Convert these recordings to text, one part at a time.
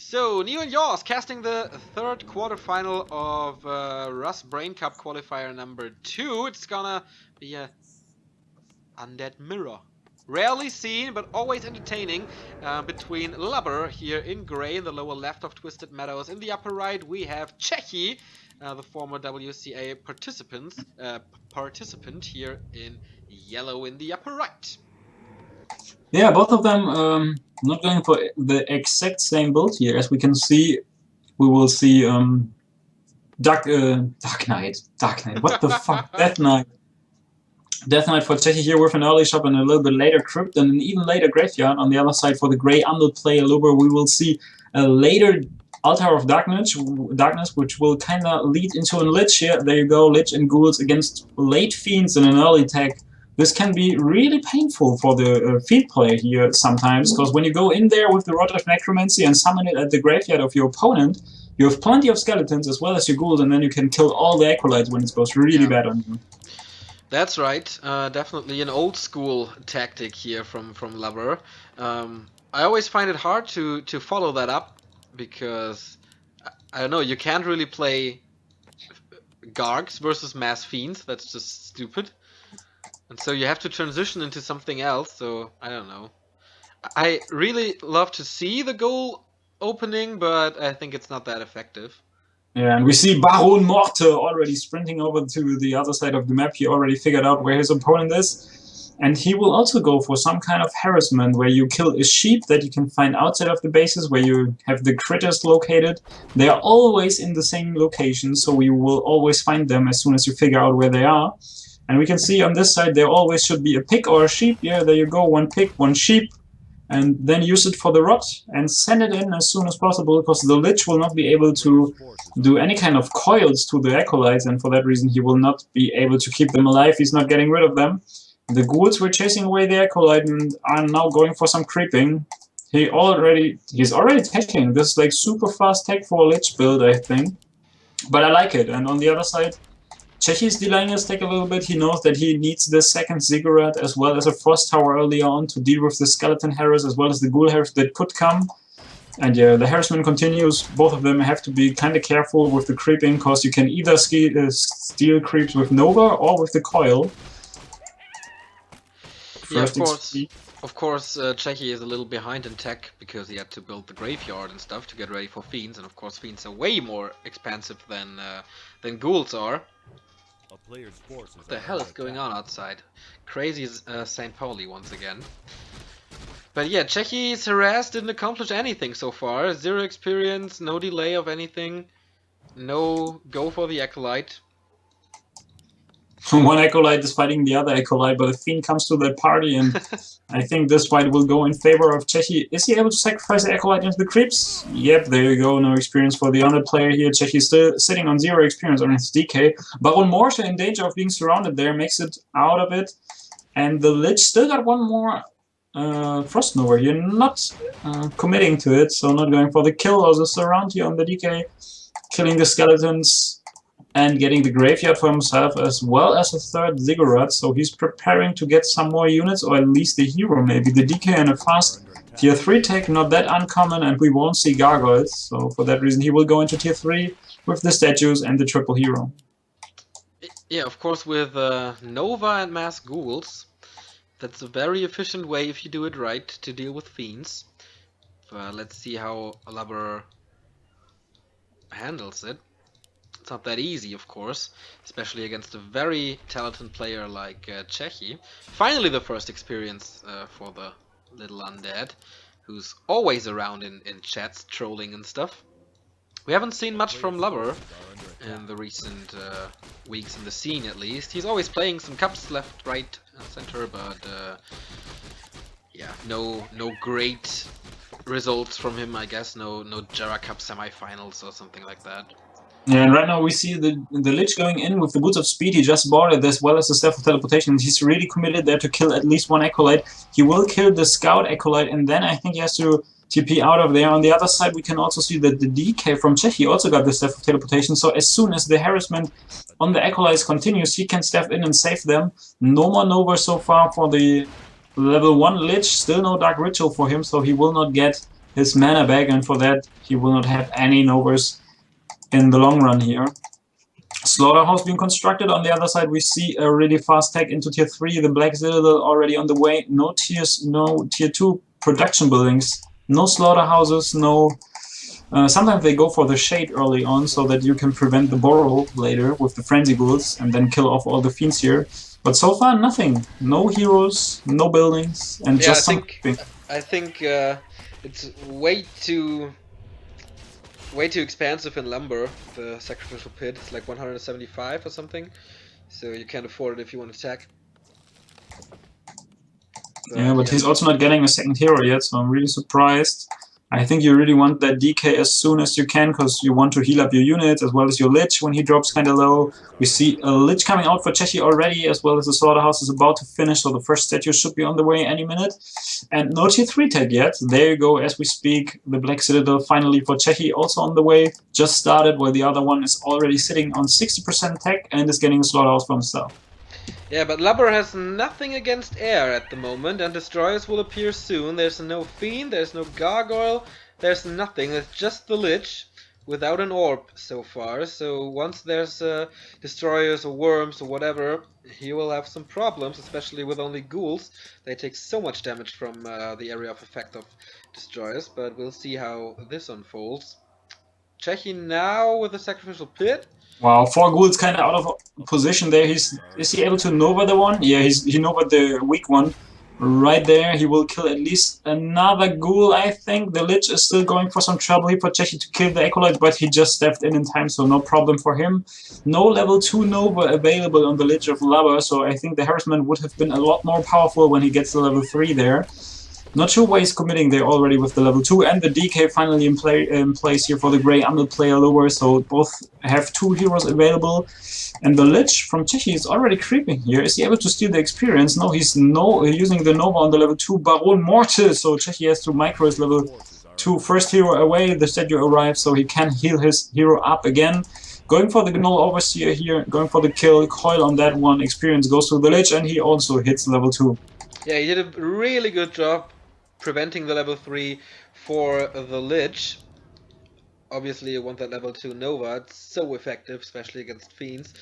So, Neo and yAwS casting the third quarterfinal of Rust Brain Cup qualifier number 2. It's gonna be a undead mirror. Rarely seen, but always entertaining, between Lubber here in grey in the lower left of Twisted Meadows. In the upper right, we have Cechi, the former WCA participant here in yellow in the upper right. Yeah, both of them not going for the exact same build here. As we can see, we will see Dark Knight. What the fuck? Death Knight. Death Knight for Cechi here with an early shop and a little bit later Crypt and an even later Graveyard. On the other side, for the grey undead player Lubber, we will see a later Altar of Darkness, which will kind of lead into a Lich here. There you go, Lich and Ghouls against late Fiends in an early tech. This can be really painful for the Fiend player here sometimes, because when you go in there with the Rod of Necromancy and summon it at the graveyard of your opponent, you have plenty of skeletons as well as your ghouls, and then you can kill all the acolytes when it goes really bad on you. That's right. Definitely an old school tactic here from Lubber. I always find it hard to follow that up because I don't know. You can't really play Gargs versus Mass Fiends. That's just stupid. And so you have to transition into something else. So I don't know. I really love to see the goal opening, but I think it's not that effective. Yeah, and we see Baron Morte already sprinting over to the other side of the map. He already figured out where his opponent is. And he will also go for some kind of harassment where you kill a sheep that you can find outside of the bases, where you have the critters located. They are always in the same location, so you will always find them as soon as you figure out where they are. And we can see on this side there always should be a pig or a sheep. Yeah, there you go, one pig, one sheep. And then use it for the rot and send it in as soon as possible, because the Lich will not be able to do any kind of coils to the acolytes, and for that reason he will not be able to keep them alive. He's not getting rid of them. The ghouls were chasing away the acolyte and are now going for some creeping. He's already taking this like super fast tech for a Lich build, I think. But I like it. And on the other side, Cechi is delaying his tech a little bit. He knows that he needs the second Ziggurat as well as a Frost Tower early on to deal with the Skeleton Harass as well as the Ghoul Harass that could come. And yeah, the harassment continues. Both of them have to be kind of careful with the creeping, because you can either steal creeps with Nova or with the coil. Yeah, of course, Cechi is a little behind in tech because he had to build the graveyard and stuff to get ready for Fiends, and of course Fiends are way more expensive than Ghouls are. What the hell is going on outside? Crazy St. Pauli once again. But yeah, Cechi's harass didn't accomplish anything so far. 0 experience, no delay of anything, no go for the Acolyte. One acolyte is fighting the other acolyte, but a fiend comes to the party, and I think this fight will go in favor of Cechi. Is he able to sacrifice the acolyte into the creeps? Yep, there you go. No experience for the other player here. Cechi is still sitting on 0 experience on his DK. Baron Morte in danger of being surrounded there, makes it out of it. And the Lich still got one more Frost Nova here, not committing to it, so not going for the kill or the surround here on the DK. Killing the skeletons and getting the graveyard for himself as well as a third Ziggurat, so he's preparing to get some more units, or at least the hero maybe. The DK and a fast tier 3 tech, not that uncommon, and we won't see gargoyles, so for that reason he will go into tier 3 with the statues and the triple hero. Yeah, of course with Nova and Mass Ghouls, that's a very efficient way, if you do it right, to deal with Fiends. But let's see how Lubber handles it. It's not that easy, of course, especially against a very talented player like Cechi. Finally the first experience for the little undead, who's always around in chats, trolling and stuff. We haven't seen much from Lubber in the recent weeks in the scene, at least. He's always playing some cups left, right, center, but yeah, no great results from him, I guess. No Jara Cup semifinals or something like that. Yeah, and right now we see the Lich going in with the Boots of Speed. He just bought it as well as the Staff of Teleportation. He's really committed there to kill at least one Acolyte. He will kill the Scout Acolyte, and then I think he has to TP out of there. On the other side, we can also see that the DK from Cechi also got the Staff of Teleportation. So as soon as the harassment on the Acolytes continues, he can step in and save them. No more Nova so far for the level 1 Lich. Still no Dark Ritual for him, so he will not get his mana back, and for that he will not have any Novas in the long run here. Slaughterhouse being constructed. On the other side, we see a really fast tech into tier 3. The Black Citadel already on the way. No tier 2 production buildings. No slaughterhouses, no... sometimes they go for the shade early on so that you can prevent the borrow later with the frenzy bulls and then kill off all the fiends here. But so far, nothing. No heroes, no buildings, and Yeah, just something. I think it's way too expansive in Lubber. The sacrificial pit, it's like 175 or something, so you can't afford it if you want to attack. But he's also not getting a second hero yet, so I'm really surprised. I think you really want that DK as soon as you can, because you want to heal up your units as well as your Lich when he drops kind of low. We see a Lich coming out for Cechi already, as well as the Slaughterhouse is about to finish, so the first statue should be on the way any minute. And no tier 3 tag yet. There you go, as we speak. The Black Citadel finally for Cechi also on the way. Just started, while the other one is already sitting on 60% tech and is getting a Slaughterhouse for himself. Yeah, but Lubber has nothing against air at the moment, and destroyers will appear soon. There's no fiend, there's no gargoyle, there's nothing. There's just the Lich without an orb so far. So once there's destroyers or worms or whatever, he will have some problems, especially with only ghouls. They take so much damage from the area of effect of destroyers, but we'll see how this unfolds. Cechi now with the sacrificial pit. Wow, 4 ghouls kind of out of position there. Is he able to Nova the one? Yeah, he Nova the weak one. Right there, he will kill at least another ghoul, I think. The Lich is still going for some trouble here for Cechi to kill the Acolyte, but he just stepped in time, so no problem for him. No level 2 Nova available on the Lich of Lubber, so I think the harassment would have been a lot more powerful when he gets to level 3 there. Not sure why he's committing there already with the level 2 and the DK finally in place here for the Grey Umble player Lubber, so both have 2 heroes available. And the Lich from Cechi is already creeping here. Is he able to steal the experience? No, he's using the Nova on the level 2 Baron Mortis, so Cechi has to micro his level 2 first hero away. The statue arrives, so he can heal his hero up again. Going for the Gnoll Overseer here, going for the kill, coil on that one, experience goes to the Lich, and he also hits level 2. Yeah, he did a really good job preventing the level 3 for the Lich. Obviously you want that level 2 Nova, it's so effective, especially against fiends.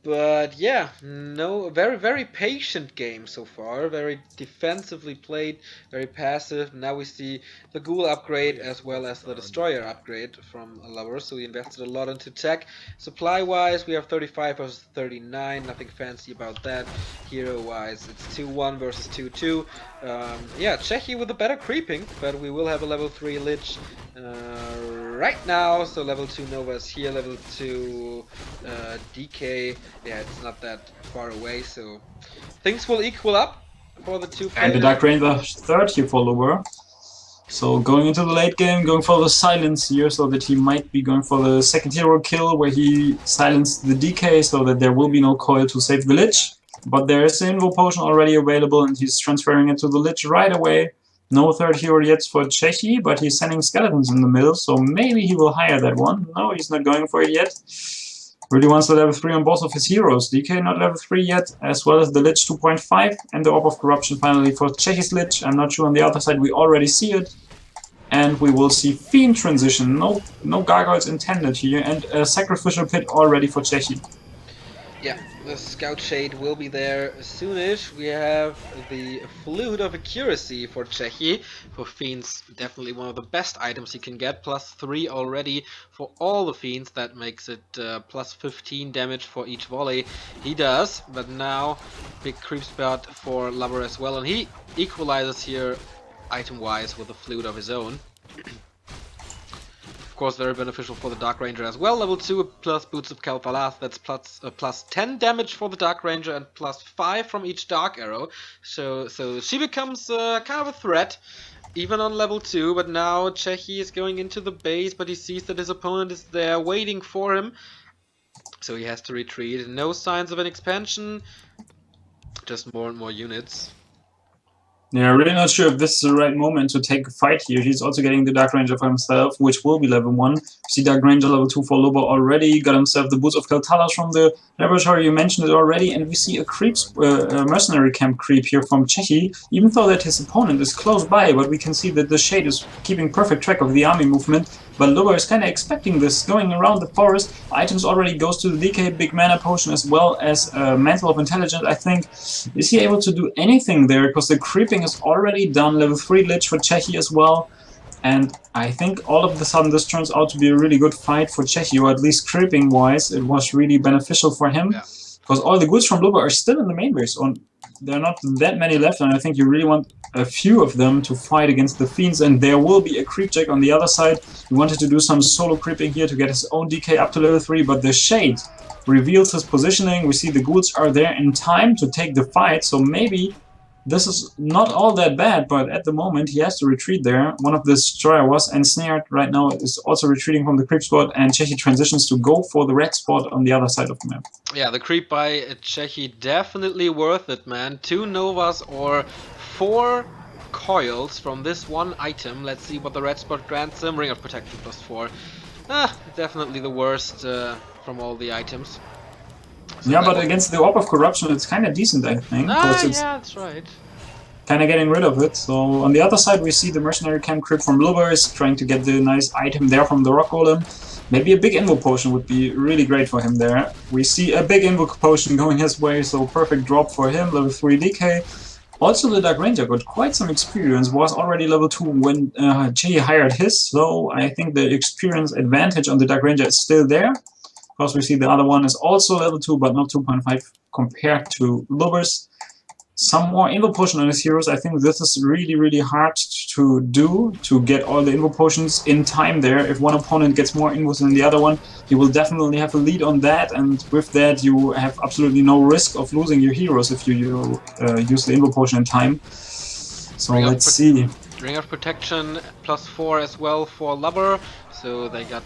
But yeah, no, very patient game so far, very defensively played, very passive. Now we see the Ghoul upgrade as well as the Destroyer upgrade from Lubber, so we invested a lot into tech. Supply wise, we have 35 versus 39, nothing fancy about that. Hero wise, it's 2-1 versus 2-2. Yeah, Cechi with a better creeping, but we will have a level 3 Lich right now, so level 2 Nova is here, level 2 DK. Yeah, it's not that far away, so things will equal up for the 2 players. And the Dark Ranger third here for Lubber. So going into the late game, going for the silence here, so that he might be going for the second hero kill, where he silenced the DK, so that there will be no coil to save the Lich. But there is an Invo Potion already available, and he's transferring it to the Lich right away. No third hero yet for Cechi, but he's sending skeletons in the middle, so maybe he will hire that one. No, he's not going for it yet. Really wants the level 3 on both of his heroes. DK not level 3 yet, as well as the Lich 2.5, and the Orb of Corruption finally for Cechi's Lich. I'm not sure on the other side, we already see it. And we will see Fiend transition, no gargoyles intended here, and a Sacrificial Pit already for Cechi. Yeah, the Scout Shade will be there soonish. We have the Flute of Accuracy for Cechi. For Fiends, definitely one of the best items you can get. +3 already for all the Fiends. That makes it +15 damage for each volley he does. But now, big creep spot for Lubber as well. And he equalizes here item-wise with a Flute of his own. Of course, very beneficial for the Dark Ranger as well. Level 2 plus Boots of Kalpalath, that's plus 10 damage for the Dark Ranger and +5 from each Dark Arrow. So she becomes kind of a threat, even on level 2. But now Cechi is going into the base, but he sees that his opponent is there waiting for him. So he has to retreat. No signs of an expansion, just more and more units. Yeah, really not sure if this is the right moment to take a fight here. He's also getting the Dark Ranger for himself, which will be level 1. See Dark Ranger level 2 for Lubber already. Got himself the boots of Kaltalas from the laboratory, you mentioned it already. And we see a mercenary camp creep here from Cechi, even though that his opponent is close by. But we can see that the Shade is keeping perfect track of the army movement. But Lubber is kind of expecting this, going around the forest. Items already goes to the DK, big mana potion, as well as Mantle of Intelligence, I think. Is he able to do anything there? Because the creeping is already done. Level 3 Lich for Cechi as well. And I think all of a sudden this turns out to be a really good fight for Cechi, or at least creeping-wise, it was really beneficial for him. Because all the goods from Lubber are still in the main base. There are not that many left, and I think you really want a few of them to fight against the Fiends, and there will be a creep check on the other side. He wanted to do some solo creeping here to get his own DK up to level 3, but the Shade reveals his positioning. We see the ghouls are there in time to take the fight, so maybe this is not all that bad, but at the moment he has to retreat there. One of the destroyer was ensnared right now, is also retreating from the creep spot, and Cechi transitions to go for the red spot on the other side of the map. Yeah, the creep by Cechi definitely worth it, man. 2 Novas or 4 coils from this one item. Let's see what the red spot grants him. Ring of Protection +4. Definitely the worst from all the items. So yeah, but against the Orb of Corruption, it's kind of decent, I think. Yeah, that's right. Kind of getting rid of it. So on the other side, we see the Mercenary Camp Crypt from Lubber is trying to get the nice item there from the Rock Golem. Maybe a big Invoke Potion would be really great for him there. We see a big Invoke Potion going his way, so perfect drop for him, level 3 DK. Also, the Dark Ranger got quite some experience, was already level 2 when Cechi hired his, so I think the experience advantage on the Dark Ranger is still there. Of course, we see the other one is also level 2, but not 2.5 compared to Lubber's. Some more Invoke Potion on his heroes. I think this is really hard to do, to get all the Invoke Potions in time there. If one opponent gets more Invokes than the other one, you will definitely have a lead on that, and with that you have absolutely no risk of losing your heroes if you use the Invoke Potion in time. So let's see. Ring of Protection +4 as well for Lubber, so they got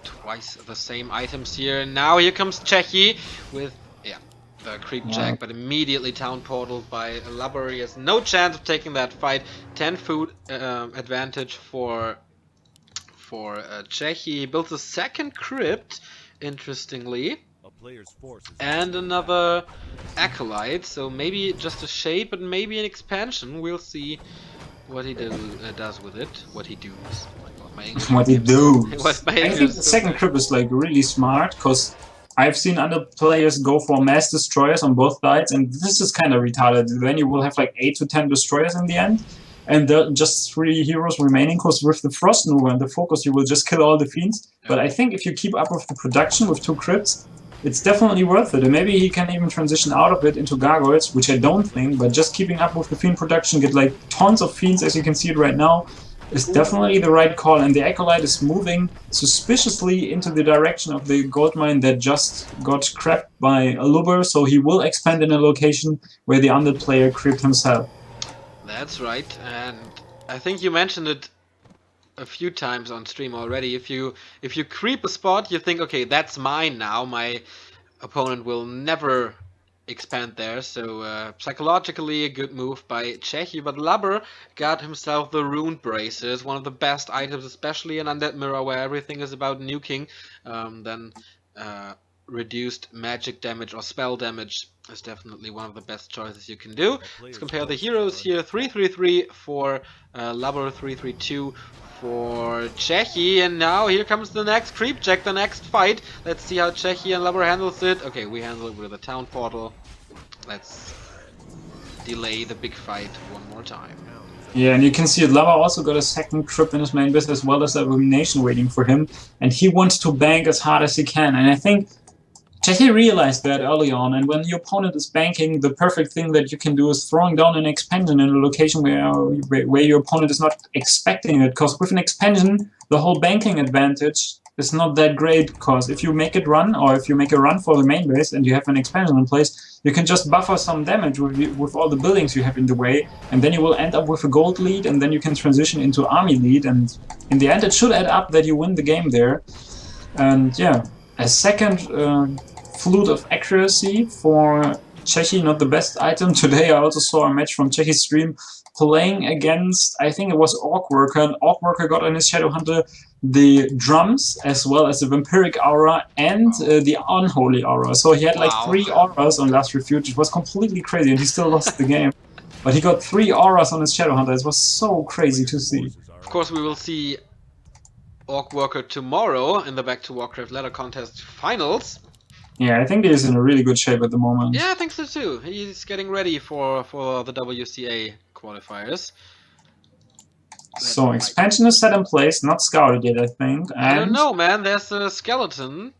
twice the same items here. Now here comes Cechi with the creep check, but immediately town portaled by Lubber. He has no chance of taking that fight. 10 food advantage for Cechi. He builds a second crypt, interestingly, and another acolyte. So maybe just a shade, but maybe an expansion. We'll see what he does with it. What he does. What he do? I think the second crypt is like really smart, because I've seen other players go for mass destroyers on both sides, and this is kind of retarded. Then you will have like 8 to 10 destroyers in the end, and there are just 3 heroes remaining, because with the Frost Nova and the focus you will just kill all the Fiends. But I think if you keep up with the production with 2 crypts, it's definitely worth it, and maybe he can even transition out of it into Gargoyles, which I don't think, but just keeping up with the Fiend production, get like tons of Fiends as you can see it right now, is definitely the right call, and the Acolyte is moving suspiciously into the direction of the gold mine that just got crapped by Lubber, so he will expand in a location where the undead player creeped himself. That's right, and I think you mentioned it a few times on stream already. If you creep a spot, you think, okay, that's mine now, my opponent will never expand there, so psychologically a good move by Cechi, but Lubber got himself the Rune Braces, one of the best items, especially in Undead Mirror where everything is about nuking. Then reduced magic damage or spell damage is definitely one of the best choices you can do. Let's compare the heroes here. 333 for Lubber, 332 for Cechi, and now here comes the next creep check, the next fight. Let's see how Cechi and Lubber handles it. Okay, we handle it with a town portal. Let's delay the big fight one more time. Yeah, and you can see Lubber also got a second trip in his main base as well as Abomination waiting for him, and he wants to bank as hard as he can, and I think Cechi realized that early on, and when your opponent is banking, the perfect thing that you can do is throwing down an expansion in a location where your opponent is not expecting it, because with an expansion, the whole banking advantage is not that great, because if you make it run, or if you make a run for the main base and you have an expansion in place, you can just buffer some damage with all the buildings you have in the way, and then you will end up with a gold lead, and then you can transition into army lead, and in the end it should add up that you win the game there. And yeah, a second Flute of Accuracy for Cechi, not the best item. Today I also saw a match from Cechi's stream. playing against, I think it was Orc Worker, and Orc Worker got on his Shadow Hunter the drums as well as the Vampiric Aura and the Unholy Aura. So he had like 3 auras on Last Refuge. It was completely crazy, and he still lost the game. But he got 3 auras on his Shadow Hunter. It was so crazy to see. Of course, we will see Orc Worker tomorrow in the Back to Warcraft ladder contest finals. Yeah, I think he's in a really good shape at the moment. Yeah, I think so too. He's getting ready for the WCA qualifiers. So expansion is set in place, not scouted yet, I think. And I don't know, man. There's a skeleton.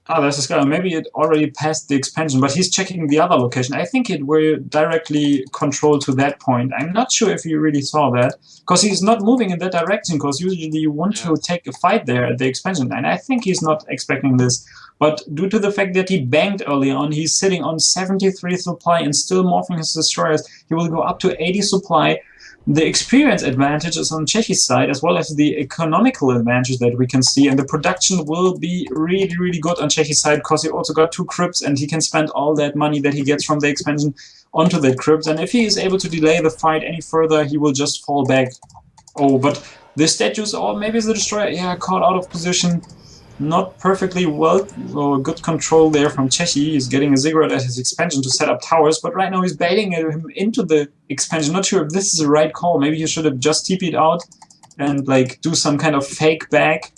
Oh, there's a skeleton. Maybe it already passed the expansion, but he's checking the other location. I think it were directly controlled to that point. I'm not sure if he really saw that, because he's not moving in that direction, because usually you want to take a fight there at the expansion, and I think he's not expecting this. But due to the fact that he banged early on, he's sitting on 73 supply and still morphing his destroyers. He will go up to 80 supply. The experience advantage is on Cechi's side, as well as the economical advantage that we can see, and the production will be really, really good on Cechi's side, because he also got 2 crypts, and he can spend all that money that he gets from the expansion onto that crypt, and if he is able to delay the fight any further, he will just fall back. Oh, but the statues, or maybe the destroyer, yeah, caught out of position. Not perfectly well, or good control there from Cechi. He's getting a ziggurat at his expansion to set up towers, but right now he's baiting him into the expansion. Not sure if this is the right call. Maybe he should have just TP'd out and like do some kind of fake back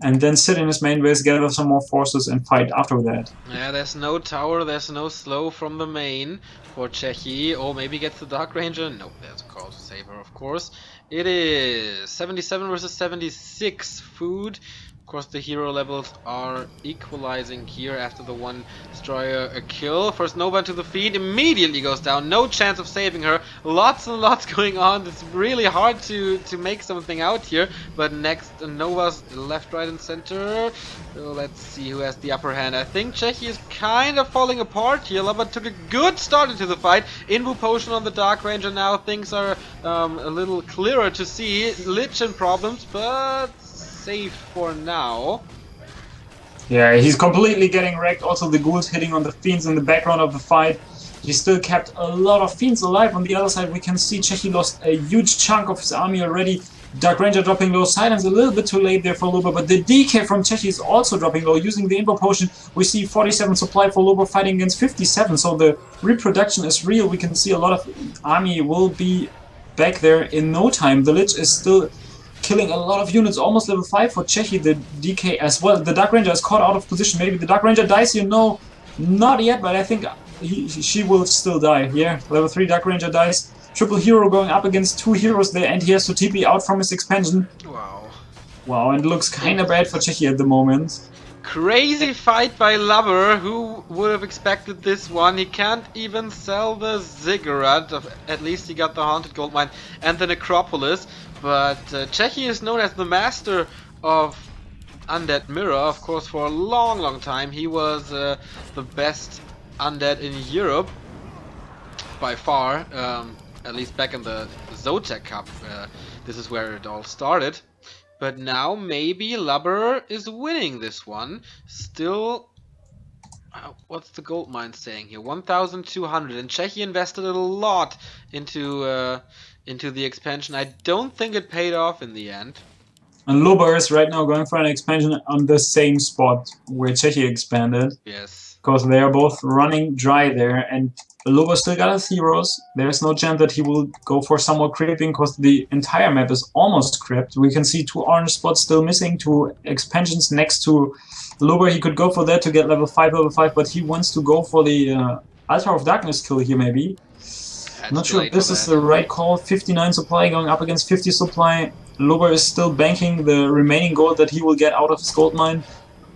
and then sit in his main base, gather some more forces and fight after that. Yeah, there's no tower, there's no slow from the main for Cechi. Oh, maybe gets the Dark Ranger. No, there's a call to save her, of course. It is 77 versus 76 food. Of course, the hero levels are equalizing here after the 1 destroyer a kill. First Nova to the feed, immediately goes down. No chance of saving her. Lots and lots going on. It's really hard to make something out here. But next, Nova's left, right, and center. So let's see who has the upper hand. I think Cechi is kind of falling apart here. Lubber took a good start into the fight. Invu potion on the Dark Ranger now. Things are a little clearer to see. Lich and problems, but safe for now. Yeah, he's completely getting wrecked. Also, the ghouls hitting on the fiends in the background of the fight. He still kept a lot of fiends alive. On the other side, we can see Cechi lost a huge chunk of his army already. Dark Ranger dropping low. Silence a little bit too late there for Lubber, but the DK from Cechi is also dropping low. Using the Invo Potion, we see 47 supply for Lubber fighting against 57, so the reproduction is real. We can see a lot of army will be back there in no time. The Lich is still killing a lot of units, almost level 5 for Cechi, the DK as well. The Dark Ranger is caught out of position. Maybe the Dark Ranger dies here. No, not yet, but I think she will still die. Yeah, level 3 Dark Ranger dies. Triple hero going up against 2 heroes there, and he has to TP out from his expansion. Wow. Wow, and it looks kinda bad for Cechi at the moment. Crazy fight by Lubber. Who would have expected this one? He can't even sell the ziggurat. At least he got the Haunted Goldmine and the Necropolis. But Cechi is known as the master of Undead Mirror, of course, for a long, long time. He was the best undead in Europe by far, at least back in the Zotac Cup. This is where it all started. But now maybe Lubber is winning this one. Still, what's the gold mine saying here? 1,200, and Cechi invested a lot into the expansion. I don't think it paid off in the end. And Lubber is right now going for an expansion on the same spot where Cechi expanded. Yes. Because they are both running dry there, and Lubber still got his heroes. There's no chance that he will go for some more creeping, because the entire map is almost crept. We can see 2 orange spots still missing, 2 expansions next to Lubber. He could go for that to get level 5, but he wants to go for the Altar of Darkness kill here, maybe. Not sure if this is the right call. 59 supply going up against 50 supply. Lubber is still banking the remaining gold that he will get out of his gold mine,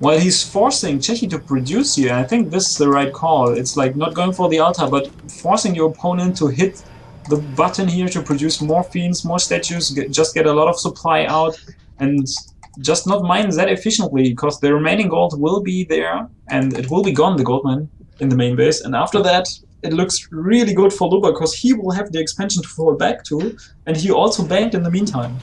while he's forcing Cechi to produce here. I think this is the right call. It's like not going for the altar, but forcing your opponent to hit the button here to produce more fiends, more statues, just get a lot of supply out, and just not mine that efficiently, because the remaining gold will be there, and it will be gone, the gold mine, in the main base. And after that, it looks really good for Lubber, because he will have the expansion to fall back to, and he also banked in the meantime.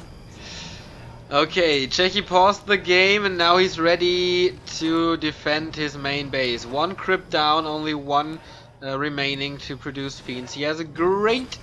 Okay, Cechi paused the game, and now he's ready to defend his main base. 1 crypt down, only 1 remaining to produce fiends. He has a great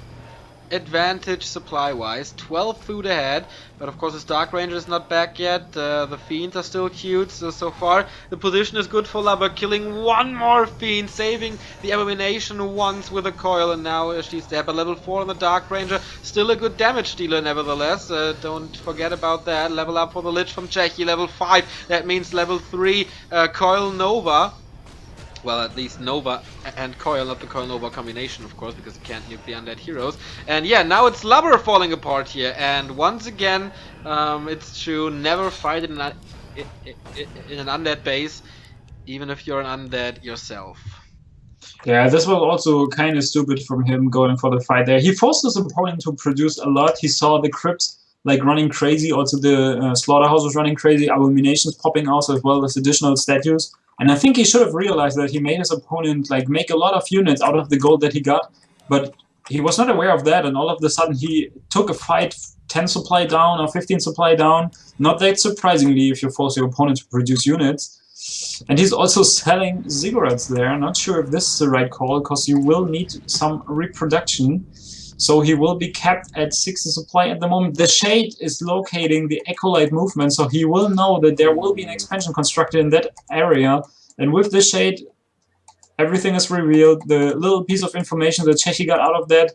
advantage supply-wise, 12 food ahead, but of course his Dark Ranger is not back yet, the Fiends are still cute, so far the position is good for Lubber, killing one more Fiend, saving the Abomination once with a coil, and now she's there, but level 4 on the Dark Ranger, still a good damage dealer nevertheless, don't forget about that, level up for the Lich from Cechi, level 5, that means level 3, Coil Nova. Well, at least Nova and Coil, not the Coil Nova combination, of course, because you can't nuke the undead heroes. And yeah, now it's Lubber falling apart here. And once again, it's true, never fight in an undead base, even if you're an undead yourself. Yeah, this was also kind of stupid from him going for the fight there. He forced his opponent to produce a lot. He saw the crypt like running crazy. Also, the slaughterhouse was running crazy. Abominations popping out as well as additional statues. And I think he should have realized that he made his opponent like make a lot of units out of the gold that he got, but he was not aware of that. And all of a sudden, he took a fight 10 supply down or 15 supply down. Not that surprisingly, if you force your opponent to produce units. And he's also selling ziggurats there. Not sure if this is the right call, because you will need some reproduction. So he will be capped at 60 supply at the moment. The Shade is locating the Acolyte movement, so he will know that there will be an expansion constructed in that area. And with the Shade, everything is revealed. The little piece of information that Cechi got out of that,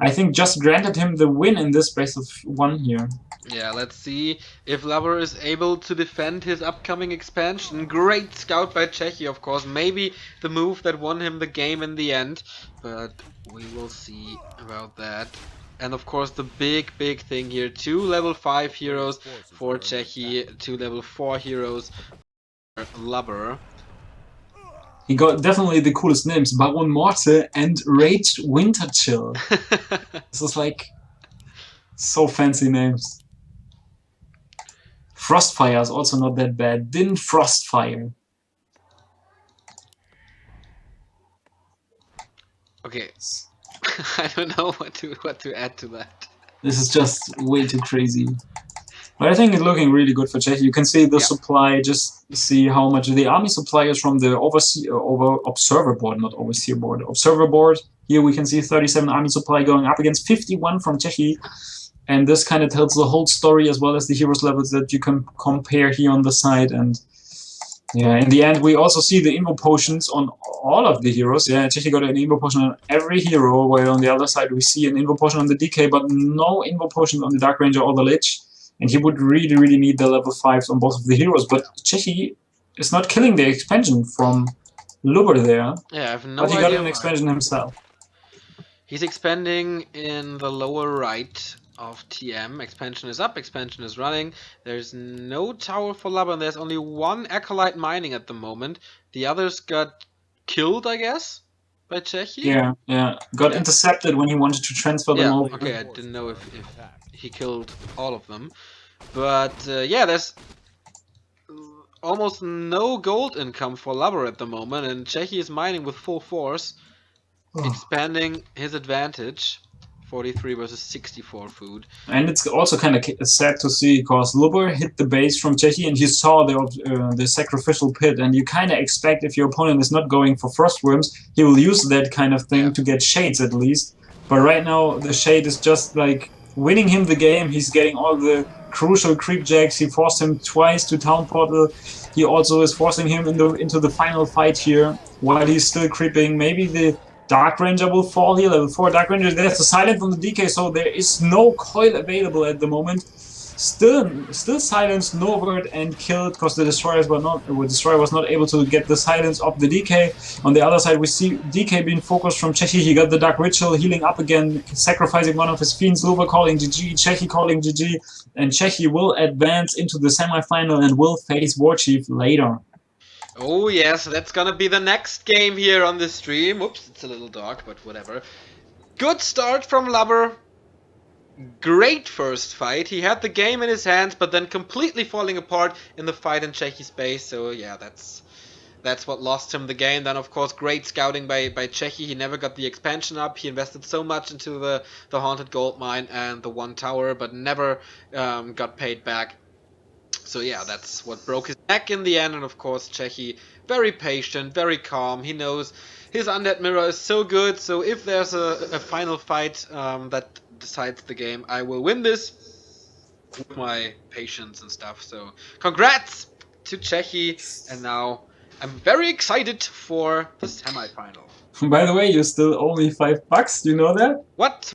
I think, just granted him the win in this base of 1 here. Yeah, let's see if Lubber is able to defend his upcoming expansion. Great scout by Cechi, of course. Maybe the move that won him the game in the end. But we will see about that. And of course the big thing here. 2 level 5 heroes for Cechi. 2 level 4 heroes for Lubber. He got definitely the coolest names. Baron Morte and Raged Winterchill. This is like so fancy names. Frostfire is also not that bad. Din Frostfire. Okay. I don't know what to add to that. This is just way too crazy. But I think it's looking really good for Cechi. You can see the supply, just see how much the army supply is from the observer board, not overseer board. Observer board, here we can see 37 army supply going up against 51 from Cechi. And this kind of tells the whole story as well as the heroes levels that you can compare here on the side. And yeah, in the end, we also see the invo potions on all of the heroes. Yeah, Cechi got an invo potion on every hero, while on the other side we see an invo potion on the DK, but no invo potion on the Dark Ranger or the Lich. And he would really need the level 5s on both of the heroes. But Cechi is not killing the expansion from Lubber there. Yeah, I have no idea. But he got an expansion himself. He's expanding in the lower right of TM. Expansion is up, expansion is running. There's no tower for Lubber, and there's only 1 Acolyte mining at the moment. The others got killed, I guess, by Cechi? Yeah. Got intercepted when he wanted to transfer them over. Okay, I didn't know if he killed all of them. But yeah, there's almost no gold income for Lubber at the moment, and Cechi is mining with full force, expanding his advantage. 43 versus 64 food. And it's also kind of sad to see, because Lubber hit the base from Cechi and he saw the sacrificial pit, and you kind of expect if your opponent is not going for frost worms, he will use that kind of thing to get shades at least. But right now the shade is just like winning him the game. He's getting all the crucial creep jacks. He forced him twice to town portal. He also is forcing him into the final fight here while he's still creeping. Maybe the Dark Ranger will fall here, level 4 Dark Ranger. There's a silence from the DK, so there is no coil available at the moment. Still silenced, no word, and killed, because the destroyer was not able to get the silence of the DK. On the other side, we see DK being focused from Cechi. He got the Dark Ritual, healing up again, sacrificing one of his fiends. Lubber calling GG, Cechi calling GG, and Cechi will advance into the semi-final and will face Warchief later. Oh yes, that's gonna be the next game here on the stream. Oops, it's a little dark, but whatever. Good start from Lubber. Great first fight. He had the game in his hands, but then completely falling apart in the fight in Cechi's base. So yeah, that's what lost him the game. Then of course, great scouting by Cechi. He never got the expansion up. He invested so much into the haunted gold mine and the 1 tower, but never got paid back. So yeah, that's what broke his neck in the end, and of course Cechi, very patient, very calm, he knows his undead mirror is so good. So if there's a final fight that decides the game, I will win this with my patience and stuff. So congrats to Cechi, and now I'm very excited for the semi-final. By the way, you're still only $5. Do you know that? What?